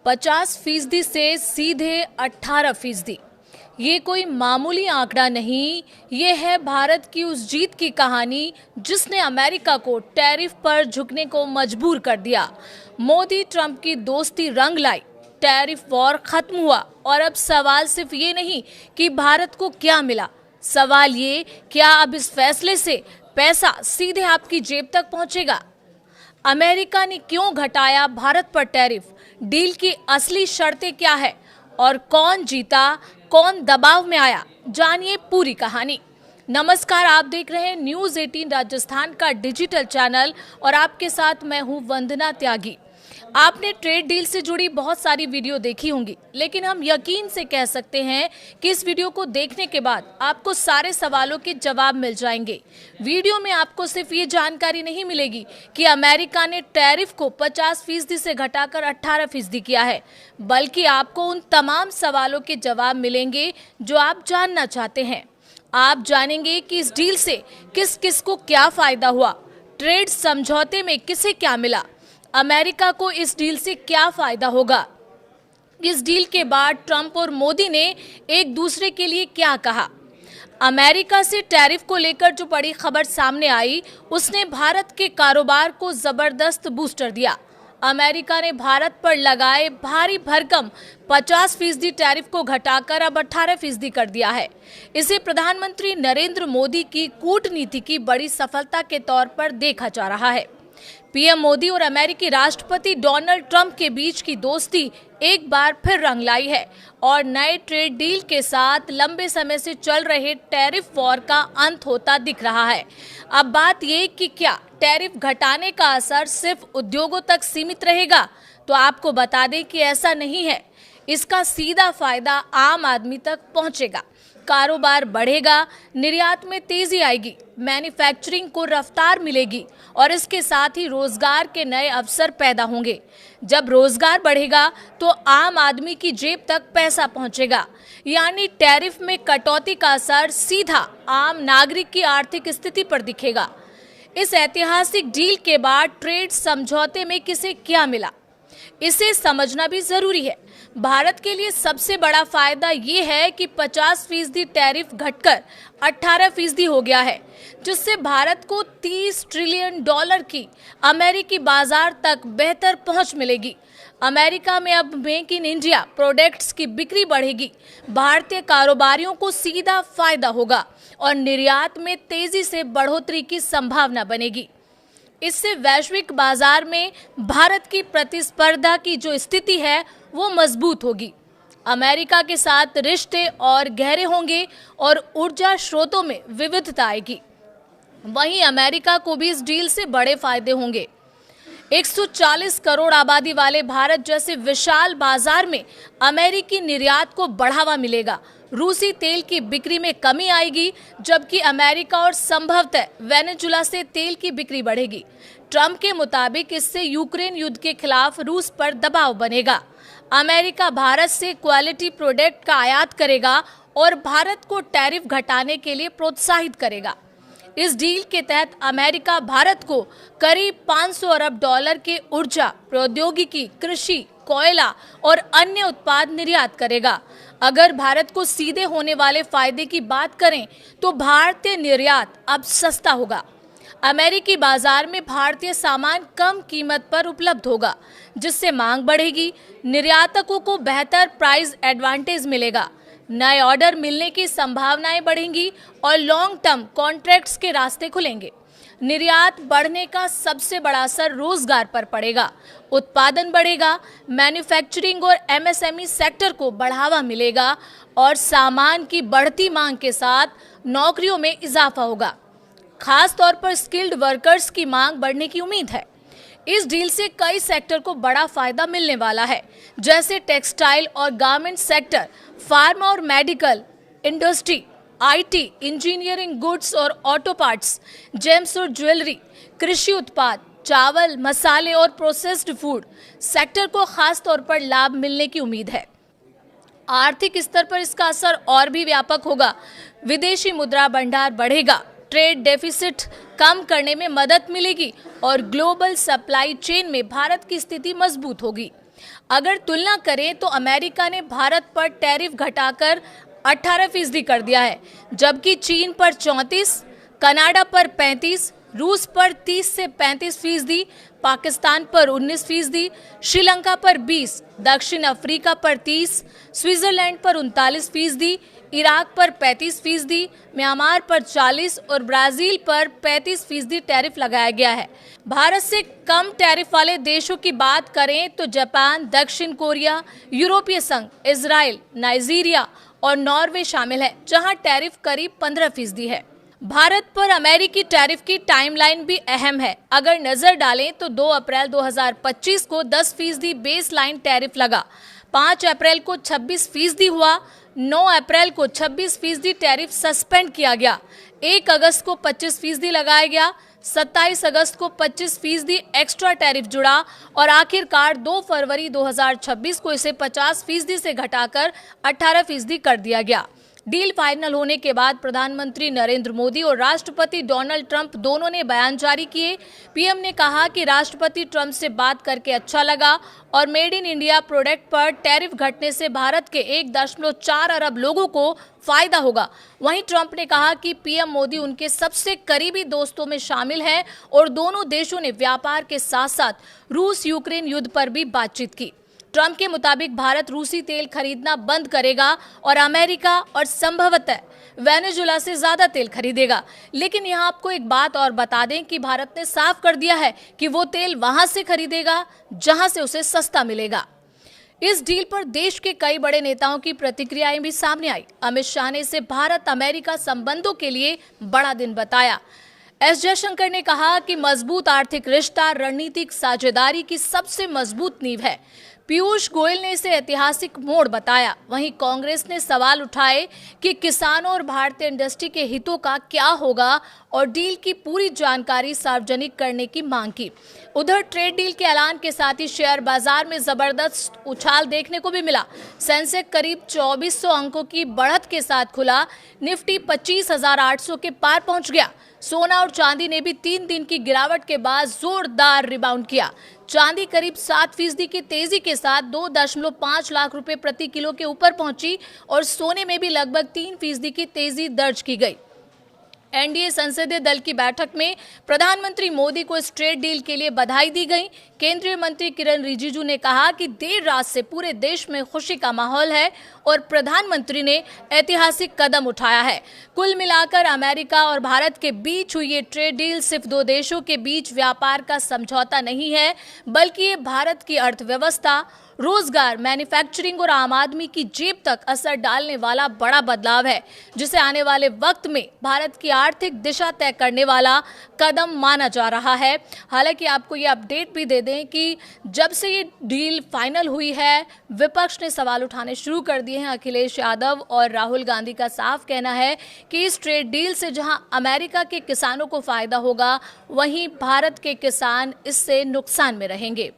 50% से सीधे 18%। ये कोई मामूली आंकड़ा नहीं, ये है भारत की उस जीत की कहानी जिसने अमेरिका को टैरिफ पर झुकने को मजबूर कर दिया। मोदी ट्रंप की दोस्ती रंग लाई, टैरिफ वॉर खत्म हुआ और अब सवाल सिर्फ ये नहीं कि भारत को क्या मिला, सवाल ये क्या अब इस फैसले से पैसा सीधे आपकी जेब तक पहुंचेगा। अमेरिका ने क्यों घटाया भारत पर टैरिफ, डील की असली शर्तें क्या है और कौन जीता, कौन दबाव में आया, जानिए पूरी कहानी। नमस्कार, आप देख रहे हैं न्यूज़ 18 राजस्थान का डिजिटल चैनल और आपके साथ मैं हूं वंदना त्यागी। आपने ट्रेड डील से जुड़ी बहुत सारी वीडियो देखी होंगी, लेकिन हम यकीन से कह सकते हैं कि इस वीडियो को देखने के बाद आपको सारे सवालों के जवाब मिल जाएंगे। वीडियो में आपको सिर्फ ये जानकारी नहीं मिलेगी कि अमेरिका ने टैरिफ को 50% से घटाकर 18% किया है, बल्कि आपको उन तमाम सवालों के जवाब मिलेंगे जो आप जानना चाहते हैं। आप जानेंगे कि इस डील से किस किस को क्या फायदा हुआ, ट्रेड समझौते में किसे क्या मिला, अमेरिका को इस डील से क्या फायदा होगा, इस डील के बाद ट्रंप और मोदी ने एक दूसरे के लिए क्या कहा। अमेरिका से टैरिफ को लेकर जो बड़ी खबर सामने आई, उसने भारत के कारोबार को जबरदस्त बूस्टर दिया। अमेरिका ने भारत पर लगाए भारी भरकम 50% टैरिफ को घटाकर अब 18% कर दिया है। इसे प्रधानमंत्री नरेंद्र मोदी की कूटनीति की बड़ी सफलता के तौर पर देखा जा रहा है। पीएम मोदी और अमेरिकी राष्ट्रपति डोनाल्ड ट्रंप के बीच की दोस्ती एक बार फिर रंग लाई है और नए ट्रेड डील के साथ लंबे समय से चल रहे टैरिफ वॉर का अंत होता दिख रहा है। अब बात ये कि क्या टैरिफ घटाने का असर सिर्फ उद्योगों तक सीमित रहेगा, तो आपको बता दें कि ऐसा नहीं है। इसका सीधा फायदा आम आदमी तक पहुंचेगा, कारोबार बढ़ेगा, निर्यात में तेजी आएगी, मैन्युफैक्चरिंग को रफ्तार मिलेगी और इसके साथ ही रोजगार के नए अवसर पैदा होंगे। जब रोजगार बढ़ेगा तो आम आदमी की जेब तक पैसा पहुंचेगा, यानी टैरिफ में कटौती का असर सीधा आम नागरिक की आर्थिक स्थिति पर दिखेगा। इस ऐतिहासिक डील के बाद ट्रेड समझौते में किसे क्या मिला, इसे समझना भी जरूरी है। भारत के लिए सबसे बड़ा फायदा ये है कि 50% टैरिफ घटकर 18% हो गया है, जिससे भारत को $30 ट्रिलियन की अमेरिकी बाजार तक बेहतर पहुंच मिलेगी। अमेरिका में अब मेक इन इंडिया प्रोडक्ट्स की बिक्री बढ़ेगी, भारतीय कारोबारियों को सीधा फायदा होगा और निर्यात में तेजी से बढ़ोतरी की संभावना बनेगी। इससे वैश्विक बाजार में भारत की प्रतिस्पर्धा की जो स्थिति है वो मजबूत होगी। अमेरिका के साथ रिश्ते और गहरे होंगे और ऊर्जा स्रोतों में विविधता आएगी। वहीं अमेरिका को भी इस डील से बड़े फायदे होंगे। 140 करोड़ आबादी वाले भारत जैसे विशाल बाजार में अमेरिकी निर्यात को बढ़ावा मिलेगा। रूसी तेल की बिक्री में कमी आएगी, जबकि अमेरिका और संभवतः वेनेजुला से तेल की बिक्री बढ़ेगी। ट्रंप के मुताबिक इससे यूक्रेन युद्ध के खिलाफ रूस पर दबाव बनेगा। अमेरिका भारत से क्वालिटी प्रोडक्ट का आयात करेगा और भारत को टैरिफ घटाने के लिए प्रोत्साहित करेगा। इस डील के तहत अमेरिका भारत को करीब $500 अरब के ऊर्जा, प्रौद्योगिकी, कृषि, कोयला और अन्य उत्पाद निर्यात करेगा। अगर भारत को सीधे होने वाले फायदे की बात करें तो भारतीय निर्यात अब सस्ता होगा। अमेरिकी बाजार में भारतीय सामान कम कीमत पर उपलब्ध होगा, जिससे मांग बढ़ेगी, निर्यातकों को बेहतर प्राइस एडवांटेज मिलेगा, नए ऑर्डर मिलने की संभावनाएं बढ़ेंगी और लॉन्ग टर्म कॉन्ट्रैक्ट्स के रास्ते खुलेंगे। निर्यात बढ़ने का सबसे बड़ा असर रोजगार पर पड़ेगा, उत्पादन बढ़ेगा, मैन्युफैक्चरिंग और एमएसएमई सेक्टर को बढ़ावा मिलेगा और सामान की बढ़ती मांग के साथ नौकरियों में इजाफा होगा। खास तौर पर स्किल्ड वर्कर्स की मांग बढ़ने की उम्मीद है। इस डील से कई सेक्टर को बड़ा फायदा मिलने वाला है, जैसे टेक्सटाइल और गारमेंट सेक्टर, फार्मा और medical industry, IT, engineering, goods और ऑटो पार्ट्स, जेम्स और ज्वेलरी, कृषि उत्पाद, चावल, मसाले और प्रोसेस्ड फूड सेक्टर को खास तौर पर लाभ मिलने की उम्मीद है। आर्थिक स्तर पर इसका असर और भी व्यापक होगा। विदेशी मुद्रा भंडार बढ़ेगा, ट्रेड डेफिसिट कम करने में मदद मिलेगी और ग्लोबल सप्लाई चेन में भारत की स्थिति मजबूत होगी। अगर तुलना करें तो अमेरिका ने भारत पर टैरिफ घटाकर 18% कर दिया है, जबकि चीन पर 34%, कनाडा पर 35%, रूस पर 30 से 35%, पाकिस्तान पर 19%, श्रीलंका पर 20%, दक्षिण अफ्रीका पर 30%, स्विट्जरलैंड पर 39%, इराक पर 35%, म्यांमार पर 40% और ब्राजील पर 35% टैरिफ लगाया गया है। भारत से कम टैरिफ वाले देशों की बात करें तो जापान, दक्षिण कोरिया, यूरोपीय संघ, इजराइल, नाइजीरिया और नॉर्वे शामिल है, जहां टैरिफ करीब 15% है। भारत पर अमेरिकी टैरिफ की टाइमलाइन भी अहम है। अगर नजर डालें तो 2 अप्रैल 2025 को 10% बेस लाइन टैरिफ लगा, 5 अप्रैल को 26% हुआ, 9 अप्रैल को 26% टैरिफ सस्पेंड किया गया, 1 अगस्त को 25% लगाया गया, 27 अगस्त को 25% एक्स्ट्रा टैरिफ जुड़ा और आखिरकार 2 फरवरी 2026 को इसे 50% से घटाकर 18% कर दिया गया। डील फाइनल होने के बाद प्रधानमंत्री नरेंद्र मोदी और राष्ट्रपति डोनाल्ड ट्रंप दोनों ने बयान जारी किए। पीएम ने कहा कि राष्ट्रपति ट्रंप से बात करके अच्छा लगा और मेड इन इंडिया प्रोडक्ट पर टैरिफ घटने से भारत के 1.4 अरब लोगों को फायदा होगा। वहीं ट्रंप ने कहा कि पीएम मोदी उनके सबसे करीबी दोस्तों में शामिल हैं और दोनों देशों ने व्यापार के साथ साथ रूस यूक्रेन युद्ध पर भी बातचीत की। ट्रंप के मुताबिक भारत रूसी तेल खरीदना बंद करेगा और अमेरिका और संभवतः वेनेजुएला से ज्यादा तेल खरीदेगा। लेकिन यहाँ आपको एक बात और बता दें कि भारत ने साफ कर दिया है कि वो तेल वहां से खरीदेगा जहां से उसे सस्ता मिलेगा। इस डील पर देश के कई बड़े नेताओं की प्रतिक्रियाएं भी सामने आई। अमित शाह ने इसे भारत अमेरिका संबंधों के लिए बड़ा दिन बताया। एस जयशंकर ने कहा कि मजबूत आर्थिक रिश्ता रणनीतिक साझेदारी की सबसे मजबूत नींव है। पीयूष गोयल ने इसे ऐतिहासिक मोड़ बताया। वहीं कांग्रेस ने सवाल उठाए कि किसानों और भारतीय इंडस्ट्री के हितों का क्या होगा और डील की पूरी जानकारी सार्वजनिक करने की मांग की। उधर ट्रेड डील के ऐलान के साथ ही शेयर बाजार में जबरदस्त उछाल देखने को भी मिला। सेंसेक्स करीब 2400 अंकों की बढ़त के साथ खुला, निफ्टी 25,800 के पार पहुंच गया। सोना और चांदी ने भी 3 दिन की गिरावट के बाद जोरदार रिबाउंड किया। चांदी करीब 7% की तेजी के साथ 2.5 लाख रुपए प्रति किलो के ऊपर पहुंची और सोने में भी लगभग 3% की तेजी दर्ज की गई। एनडीए संसदीय दल की बैठक में प्रधानमंत्री मोदी को इस ट्रेड डील के लिए बधाई दी गई। केंद्रीय मंत्री किरण रिजिजू ने कहा कि देर रात से पूरे देश में खुशी का माहौल है और प्रधानमंत्री ने ऐतिहासिक कदम उठाया है। कुल मिलाकर अमेरिका और भारत के बीच हुई ये ट्रेड डील सिर्फ 2 देशों के बीच व्यापार का समझौता नहीं है, बल्कि ये भारत की अर्थव्यवस्था, रोजगार, मैन्युफैक्चरिंग और आम आदमी की जेब तक असर डालने वाला बड़ा बदलाव है, जिसे आने वाले वक्त में भारत की आर्थिक दिशा तय करने वाला कदम माना जा रहा है। हालांकि आपको ये अपडेट भी दे दें कि जब से ये डील फाइनल हुई है, विपक्ष ने सवाल उठाने शुरू कर दिए हैं। अखिलेश यादव और राहुल गांधी का साफ कहना है कि इस ट्रेड डील से जहां अमेरिका के किसानों को फायदा होगा, वहीं भारत के किसान इससे नुकसान में रहेंगे।